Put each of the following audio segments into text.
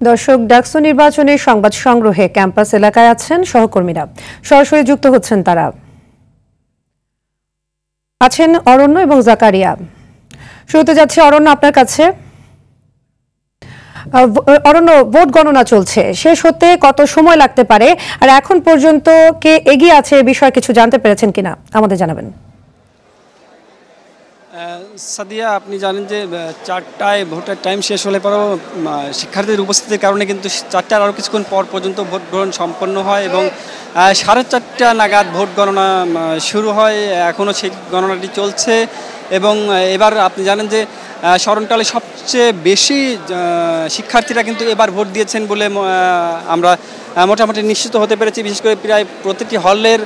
দর্শক, ডাকসু নির্বাচনের সংবাদ সংগ্রহে ক্যাম্পাস এলাকায় আছেন সহকর্মীরা, সরাসরি যুক্ত হচ্ছেন তারা। আছেন অরণ্য এবং জাকারিয়া। শুরুতে যাচ্ছে অরণ্য, আপনার কাছে। অরণ্য, ভোট গণনা চলছে, শেষ হতে কত সময় লাগতে পারে, আর এখন পর্যন্ত কে এগিয়ে আছে এ বিষয়ে কিছু জানতে পেরেছেন কিনা আমাদের জানাবেন। সাদিয়া, আপনি জানেন যে 4টায় ভোটের টাইম শেষ হলে পরেও শিক্ষার্থীদের উপস্থিতির কারণে কিন্তু 4টার আরও কিছুক্ষণ পর পর্যন্ত ভোট গ্রহণ সম্পন্ন হয় এবং 4:30 নাগাদ ভোট গণনা শুরু হয়। এখনও সেই গণনাটি চলছে এবং এবার আপনি জানেন যে স্মরণকালে সবচেয়ে বেশি শিক্ষার্থীরা কিন্তু এবার ভোট দিয়েছেন বলে আমরা মোটামুটি নিশ্চিত হতে পেরেছি। বিশেষ করে প্রায় প্রতিটি হলের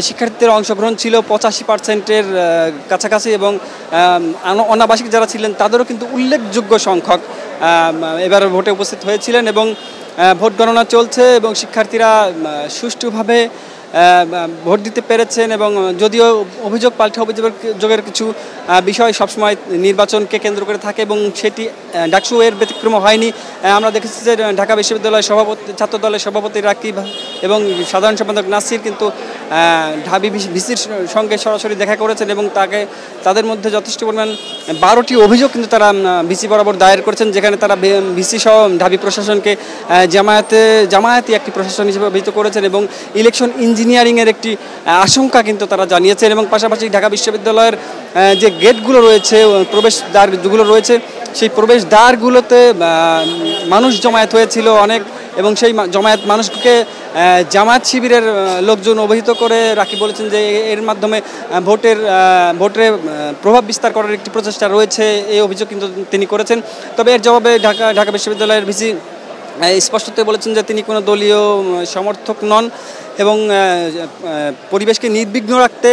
শিক্ষার্থীদের অংশগ্রহণ ছিল 85%-এর কাছাকাছি এবং অনাবাসিক যারা ছিলেন তাদেরও কিন্তু উল্লেখযোগ্য সংখ্যক এবার ভোটে উপস্থিত হয়েছিলেন এবং ভোট গণনা চলছে এবং শিক্ষার্থীরা সুষ্ঠুভাবে ভোট দিতে পেরেছেন। এবং যদিও অভিযোগ পাল্টা অভিযোগের কিছু বিষয় সবসময় নির্বাচনকে কেন্দ্র করে থাকে এবং সেটি ডাকসু এর ব্যতিক্রম হয়নি। আমরা দেখেছি যে ঢাকা বিশ্ববিদ্যালয়ের ছাত্র দলের সভাপতি রাকিব এবং সাধারণ সম্পাদক নাসির কিন্তু ঢাবি ভিসির সঙ্গে সরাসরি দেখা করেছেন এবং তাদের মধ্যে যথেষ্ট পরিমাণ 12টি অভিযোগ কিন্তু তারা ভিসি বরাবর দায়ের করেছেন, যেখানে তারা ভিসি সহ ঢাবি প্রশাসনকে জামায়াতি একটি প্রশাসন হিসেবে অভিহিত করেছেন এবং ইলেকশন ইঞ্জিনিয়ারিংয়ের একটি আশঙ্কা কিন্তু তারা জানিয়েছেন। এবং পাশাপাশি ঢাকা বিশ্ববিদ্যালয়ের যে গেটগুলো রয়েছে, প্রবেশদ্বারগুলো রয়েছে, সেই প্রবেশদ্বারগুলোতে মানুষ জমায়েত হয়েছিল অনেক এবং সেই জমায়েত মানুষকে জামায়াত শিবিরের লোকজন অভিহিত করে রাকিব বলেছেন যে এর মাধ্যমে ভোটে প্রভাব বিস্তার করার একটি প্রচেষ্টা রয়েছে, এই অভিযোগ কিন্তু তিনি করেছেন। তবে এর জবাবে ঢাকা বিশ্ববিদ্যালয়ের ভিসি স্পষ্টতই বলেছেন যে তিনি কোনো দলীয় সমর্থক নন এবং পরিবেশকে নির্বিঘ্ন রাখতে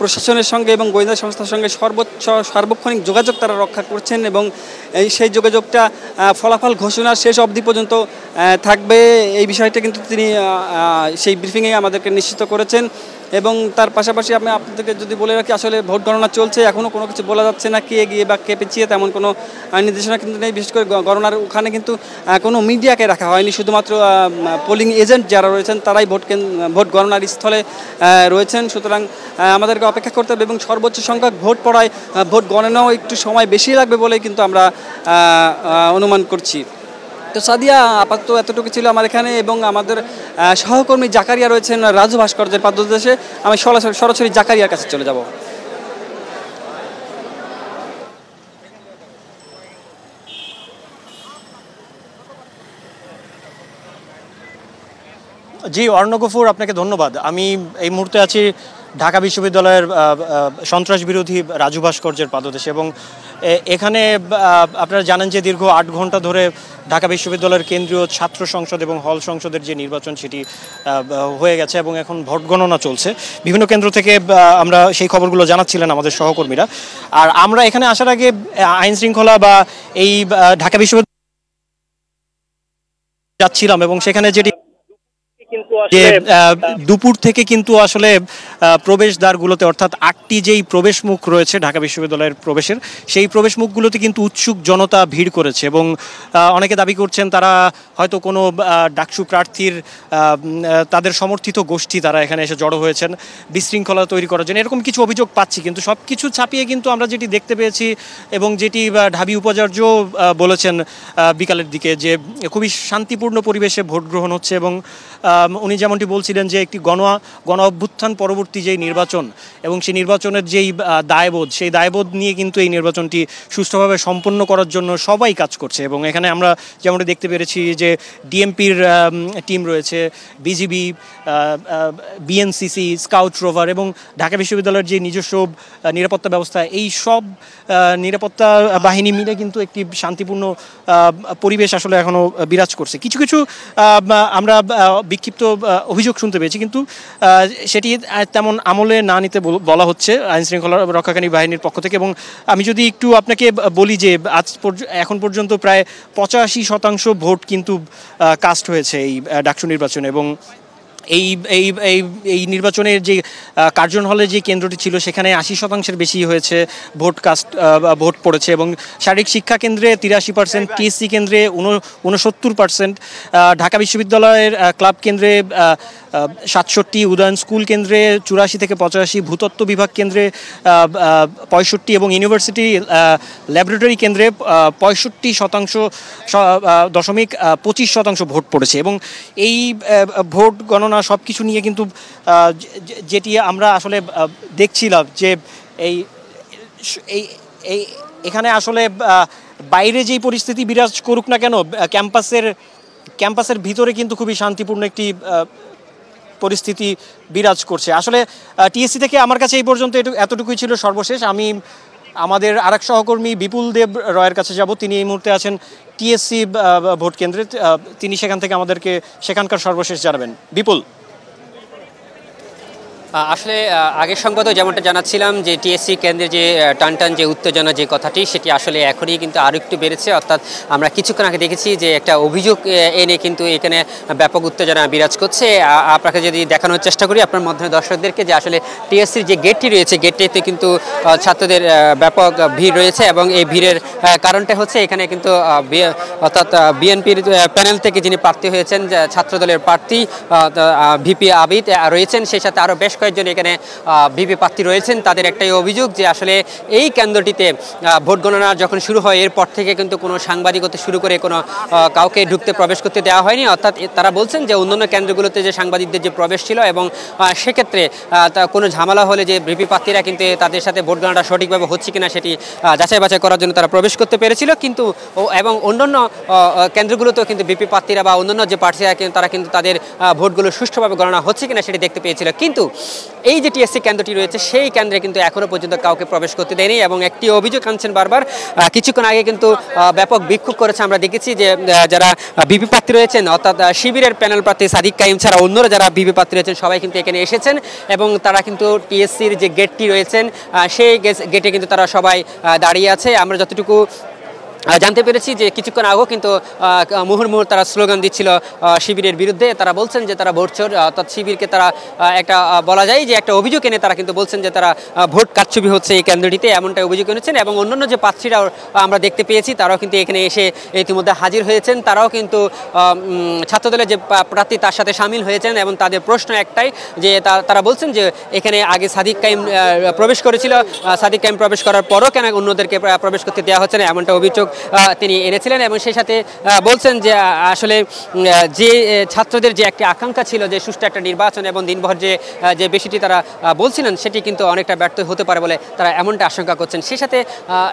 প্রশাসনের সঙ্গে এবং গোয়েন্দা সংস্থার সঙ্গে সার্বক্ষণিক যোগাযোগ তারা রক্ষা করছেন এবং সেই যোগাযোগটা ফলাফল ঘোষণার শেষ অবধি পর্যন্ত থাকবে, এই বিষয়টা কিন্তু তিনি সেই ব্রিফিংয়ে আমাদেরকে নিশ্চিত করেছেন। এবং তার পাশাপাশি আমি আপনাদেরকে যদি বলে রাখি, আসলে ভোট গণনা চলছে, এখনও কোনো কিছু বলা যাচ্ছে না, কে এগিয়ে বা কে পিছিয়ে তেমন কোনো নির্দেশনা কিন্তু নেই। বিশেষ করে গণনার ওখানে কিন্তু কোনো মিডিয়াকে রাখা হয়নি, শুধুমাত্র পোলিং এজেন্ট যারা রয়েছেন তারাই ভোট গণনার স্থলে রয়েছেন। সুতরাং আমাদেরকে অপেক্ষা করতে হবে এবং সর্বোচ্চ সংখ্যক ভোট পড়ায় ভোট গণনাও একটু সময় বেশি লাগবে বলেই কিন্তু আমরা অনুমান করছি। তো সাদিয়া, আপাতত এতটুকু ছিল আমার এখানে এবং আমাদের সহকর্মী জাকারিয়া রয়েছেন রাজু ভাস্কর্যের পাদদেশে। আমি সরাসরি জাকারিয়ার কাছে চলে যাব। জি অর্ণব গফুর, আপনাকে ধন্যবাদ। আমি এই মুহূর্তে আছি ঢাকা বিশ্ববিদ্যালয়ের সন্ত্রাস বিরোধী রাজু ভাস্কর্যের পাদদেশে এবং এখানে আপনারা জানেন যে দীর্ঘ 8 ঘন্টা ধরে ঢাকা বিশ্ববিদ্যালয়ের কেন্দ্রীয় ছাত্র সংসদ এবং হল সংসদের যে নির্বাচন সেটি হয়ে গেছে এবং এখন ভোট গণনা চলছে। বিভিন্ন কেন্দ্র থেকে আমরা সেই খবরগুলো জানাচ্ছিলেন আমাদের সহকর্মীরা। আর আমরা এখানে আসার আগে আইন শৃঙ্খলা বা এই ঢাকা বিশ্ববিদ্যালয় যাচ্ছিলাম এবং সেখানে যেটি যে দুপুর থেকে কিন্তু আসলে প্রবেশদ্বারগুলোতে, অর্থাৎ 8টি যেই প্রবেশ মুখ রয়েছে ঢাকা বিশ্ববিদ্যালয়ের প্রবেশের, সেই প্রবেশ মুখগুলোতে কিন্তু উৎসুক জনতা ভিড় করেছে এবং অনেকে দাবি করছেন তারা হয়তো কোনো ডাকসু প্রার্থীর তাদের সমর্থিত গোষ্ঠী তারা এখানে এসে জড়ো হয়েছেন বিশৃঙ্খলা তৈরি করার জন্য, এরকম কিছু অভিযোগ পাচ্ছি। কিন্তু সব কিছু ছাপিয়ে কিন্তু আমরা যেটি দেখতে পেয়েছি এবং যেটি ঢাবি উপাচার্য বলেছেন বিকালের দিকে, যে খুবই শান্তিপূর্ণ পরিবেশে ভোট গ্রহণ হচ্ছে এবং উনি যেমনটি বলছিলেন যে একটি গণ অভ্যুত্থান পরবর্তী যেই নির্বাচন এবং সেই নির্বাচনের যেই দায়বোধ, সেই দায়বোধ নিয়ে কিন্তু এই নির্বাচনটি সুষ্ঠুভাবে সম্পন্ন করার জন্য সবাই কাজ করছে। এবং এখানে আমরা যেমনটি দেখতে পেরেছি যে ডিএমপির টিম রয়েছে, বিজিবি, বিএনসিসি, স্কাউট রোভার এবং ঢাকা বিশ্ববিদ্যালয়ের যে নিজস্ব নিরাপত্তা ব্যবস্থা, এই সব নিরাপত্তা বাহিনী মিলে কিন্তু একটি শান্তিপূর্ণ পরিবেশ আসলে এখনও বিরাজ করছে। কিছু কিছু আমরা বিক্ষিপ্ত অভিযোগ শুনতে পেয়েছি, কিন্তু সেটি তেমন আমলে না নিতে বলা হচ্ছে আইনশৃঙ্খলা রক্ষাকারী বাহিনীর পক্ষ থেকে। এবং আমি যদি একটু আপনাকে বলি যে এখন পর্যন্ত প্রায় 85% ভোট কিন্তু কাস্ট হয়েছে এই ডাকসু নির্বাচনে এবং এই এই এই এই নির্বাচনের যে কার্জন হলে যে কেন্দ্রটি ছিল সেখানে 80% বেশি হয়েছে ভোট পড়েছে এবং শারীরিক শিক্ষা কেন্দ্রে 83%, টিএসসি কেন্দ্রে 69%, ঢাকা বিশ্ববিদ্যালয়ের ক্লাব কেন্দ্রে 67, উদয়ন স্কুল কেন্দ্রে 84 থেকে 85, ভূতত্ত্ব বিভাগ কেন্দ্রে 65 এবং ইউনিভার্সিটি ল্যাবরেটরি কেন্দ্রে 65.25% ভোট পড়েছে। এবং এই ভোট গণনা সব কিছু নিয়ে কিন্তু যেটি আমরা আসলে দেখছিলাম যে এখানে আসলে বাইরে যেই পরিস্থিতি বিরাজ করুক না কেন, ক্যাম্পাসের ভিতরে কিন্তু খুবই শান্তিপূর্ণ একটি পরিস্থিতি বিরাজ করছে। আসলে টিএসসি থেকে আমার কাছে এই পর্যন্ত এতটুকুই ছিল সর্বশেষ। আমি আমাদের আরেক সহকর্মী বিপুল দেব রয়ের কাছে যাব, তিনি এই মুহূর্তে আছেন টিএসসি ভোট কেন্দ্রে, তিনি সেখান থেকে আমাদেরকে সেখানকার সর্বশেষ জানাবেন। বিপুল। আসলে আগের সংবাদও যেমনটা জানাচ্ছিলাম যে টিএসসি কেন্দ্রে যে টানটান যে উত্তেজনা যে কথাটি সেটি আসলে এখনই কিন্তু আরও একটু বেড়েছে। অর্থাৎ আমরা কিছুক্ষণ আগে দেখেছি যে একটা অভিযোগ এনে কিন্তু এখানে ব্যাপক উত্তেজনা বিরাজ করছে। আপনাকে যদি দেখানোর চেষ্টা করি আপনার মাধ্যমে দর্শকদেরকে, যে আসলে টিএসসির যে গেটটি রয়েছে গেটটিতে কিন্তু ছাত্রদের ব্যাপক ভিড় রয়েছে এবং এই ভিড়ের কারণটা হচ্ছে এখানে কিন্তু অর্থাৎ বিএনপির প্যানেল থেকে যিনি প্রার্থী হয়েছেন, ছাত্রদলের প্রার্থী ভিপি আবিদ রয়েছেন, সেই সাথে আরও বেশ কয়েকজন এখানে ভিপি প্রার্থী রয়েছেন। তাদের একটাই অভিযোগ যে আসলে এই কেন্দ্রটিতে ভোট গণনা যখন শুরু হয় এরপর থেকে কিন্তু কোনো সাংবাদিকতা শুরু করে কোনো কাউকে প্রবেশ করতে দেওয়া হয়নি। অর্থাৎ তারা বলছেন যে অন্যান্য কেন্দ্রগুলোতে যে সাংবাদিকদের যে প্রবেশ ছিল এবং সেক্ষেত্রে কোনো ঝামেলা হলে যে ভিপি প্রার্থীরা কিন্তু তাদের সাথে ভোট গণনাটা সঠিকভাবে হচ্ছে কিনা সেটি যাচাই বাছাই করার জন্য তারা প্রবেশ করতে পেরেছিল। কিন্তু এবং অন্যান্য কেন্দ্রগুলোতেও কিন্তু ভিপি প্রার্থীরা বা অন্যান্য যে প্রার্থীরা তারা কিন্তু তাদের ভোটগুলো সুষ্ঠুভাবে গণনা হচ্ছে কিনা সেটি দেখতে পেয়েছিল। কিন্তু এই যে টিএসসি কেন্দ্রটি রয়েছে সেই কেন্দ্রে কিন্তু এখনো পর্যন্ত কাউকে প্রবেশ করতে দেয়নি এবং একটি অভিযোগ আনছেন বারবার। কিছুক্ষণ আগে কিন্তু ব্যাপক বিক্ষোভ করেছে, আমরা দেখেছি যে যারা ভিপি প্রার্থী রয়েছেন অর্থাৎ শিবিরের প্যানেল প্রার্থী সাদিক কাইম ছাড়া অন্যরা যারা ভিপি প্রার্থী রয়েছেন সবাই কিন্তু এখানে এসেছেন এবং তারা কিন্তু টিএসসির যে গেটটি রয়েছেন সেই গেটে কিন্তু তারা সবাই দাঁড়িয়ে আছে। আমরা যতটুকু জানতে পেরেছি যে কিছুক্ষণ আগেও কিন্তু মুহুর্মুহুর তারা স্লোগান দিচ্ছিল শিবিরের বিরুদ্ধে। তারা বলছেন যে তারা ভোট চোর, অর্থাৎ শিবিরকে তারা একটা বলা যায় যে একটা অভিযোগ এনে তারা কিন্তু বলছেন যে তারা ভোট কারচুপি হচ্ছে এই কেন্দ্রটিতে, এমনটাই অভিযোগ এনেছেন। এবং অন্যান্য যে প্রার্থীরাও আমরা দেখতে পেয়েছি তারাও কিন্তু এখানে এসে ইতিমধ্যে হাজির হয়েছেন। তারাও কিন্তু ছাত্রদলের যে প্রার্থী তার সাথে সামিল হয়েছেন এবং তাদের প্রশ্ন একটাই যে তারা বলছেন যে এখানে আগে সাদিক কাইম প্রবেশ করেছিল, সাদিক কাইম প্রবেশ করার পরও কেন অন্যদেরকে প্রবেশ করতে দেওয়া হচ্ছে না, এমনটা অভিযোগ তিনি এনেছিলেন। এবং সেই সাথে বলছেন যে আসলে যে ছাত্রদের যে একটি আকাঙ্ক্ষা ছিল যে সুষ্ঠু একটা নির্বাচন এবং দিনভর যে বিষয়টি তারা বলছিলেন সেটি কিন্তু অনেকটা ব্যর্থ হতে পারে বলে তারা এমনটা আশঙ্কা করছেন। সেই সাথে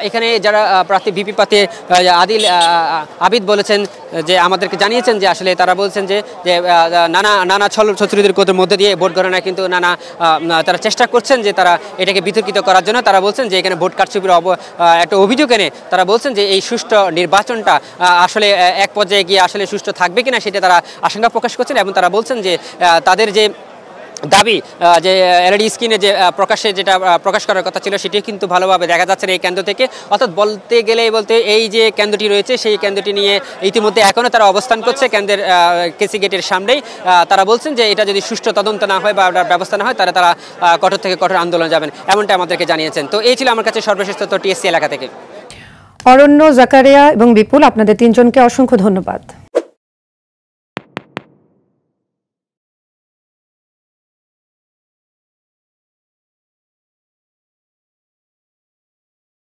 এখানে যারা প্রার্থী ভিপি প্রার্থী আবিদ বলেছেন যে আমাদেরকে জানিয়েছেন যে আসলে তারা বলছেন যে নানা ছত্রদের মধ্যে দিয়ে ভোট গণনায় কিন্তু তারা চেষ্টা করছেন যে তারা এটাকে বিতর্কিত করার জন্য। তারা বলছেন যে এখানে ভোট কারচুপির একটা অভিযোগ এনে তারা বলছেন যে এই সুষ্ঠু নির্বাচনটা আসলে এক পর্যায়ে গিয়ে আসলে সুষ্ঠু থাকবে কিনা সেটা তারা আশঙ্কা প্রকাশ করছেন। এবং তারা বলছেন যে তাদের যে দাবি যে এলইডি স্ক্রিনে যে যেটা প্রকাশ করার কথা ছিল সেটি কিন্তু ভালোভাবে দেখা যাচ্ছে না এই কেন্দ্র থেকে। অর্থাৎ বলতে এই যে কেন্দ্রটি রয়েছে সেই কেন্দ্রটি নিয়ে ইতিমধ্যে এখনও তারা অবস্থান করছে কেন্দ্রের কেসি গেটের সামনেই। তারা বলছেন যে এটা যদি সুষ্ঠু তদন্ত না হয় বা ব্যবস্থা না হয় তারা কঠোর থেকে কঠোর আন্দোলন যাবেন, এমনটা আমাদেরকে জানিয়েছেন। তো এই ছিল আমার কাছে সর্বশেষ তথ্য টিএসসি এলাকা থেকে। অরণ্য, জাকারিয়া এবং বিপুল, আপনাদের তিনজনকে অসংখ্য ধন্যবাদ।